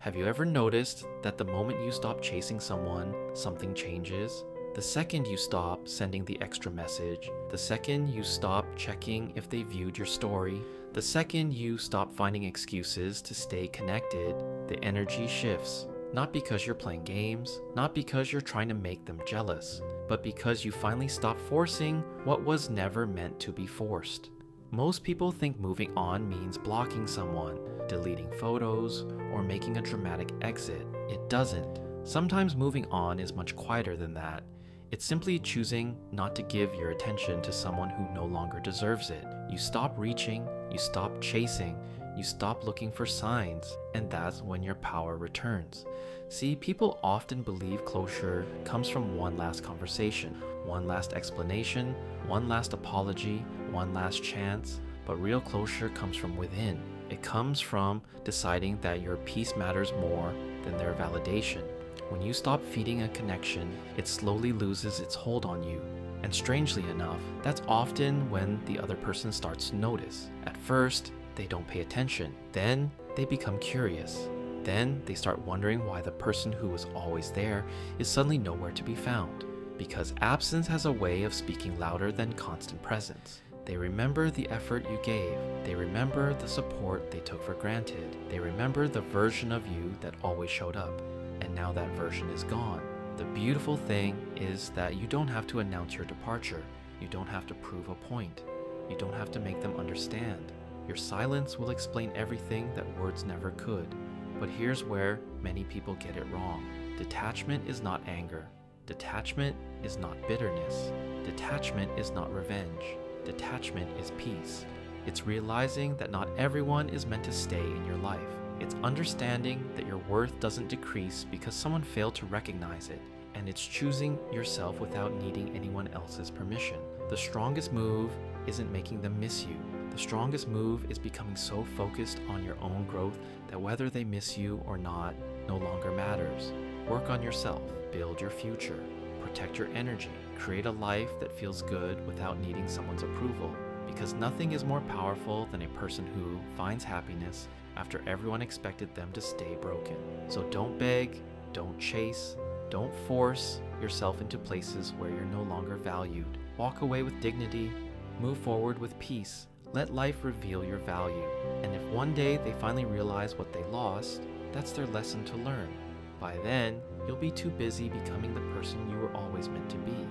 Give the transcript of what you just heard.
Have you ever noticed that the moment you stop chasing someone, something changes? The second you stop sending the extra message, the second you stop checking if they viewed your story, the second you stop finding excuses to stay connected, the energy shifts. Not because you're playing games, not because you're trying to make them jealous, but because you finally stop forcing what was never meant to be forced. Most people think moving on means blocking someone, deleting photos, or making a dramatic exit. It doesn't. Sometimes moving on is much quieter than that. It's simply choosing not to give your attention to someone who no longer deserves it. You stop reaching, you stop chasing, you stop looking for signs, and that's when your power returns. See, people often believe closure comes from one last conversation, one last explanation, one last apology, one last chance, but real closure comes from within. It comes from deciding that your peace matters more than their validation. When you stop feeding a connection, it slowly loses its hold on you. And strangely enough, that's often when the other person starts to notice. At first, they don't pay attention. Then, they become curious. Then, they start wondering why the person who was always there is suddenly nowhere to be found. Because absence has a way of speaking louder than constant presence. They remember the effort you gave. They remember the support they took for granted. They remember the version of you that always showed up. And now that version is gone. The beautiful thing is that you don't have to announce your departure. You don't have to prove a point. You don't have to make them understand. Your silence will explain everything that words never could. But here's where many people get it wrong. Detachment is not anger. Detachment is not bitterness. Detachment is not revenge. Detachment is peace. It's realizing that not everyone is meant to stay in your life. It's understanding that your worth doesn't decrease because someone failed to recognize it. And it's choosing yourself without needing anyone else's permission. The strongest move isn't making them miss you. The strongest move is becoming so focused on your own growth that whether they miss you or not no longer matters. Work on yourself. Build your future. Protect your energy. Create a life that feels good without needing someone's approval. Because nothing is more powerful than a person who finds happiness after everyone expected them to stay broken. So don't beg, don't chase, don't force yourself into places where you're no longer valued. Walk away with dignity, move forward with peace. Let life reveal your value. And if one day they finally realize what they lost, that's their lesson to learn. By then, you'll be too busy becoming the person you were always meant to be.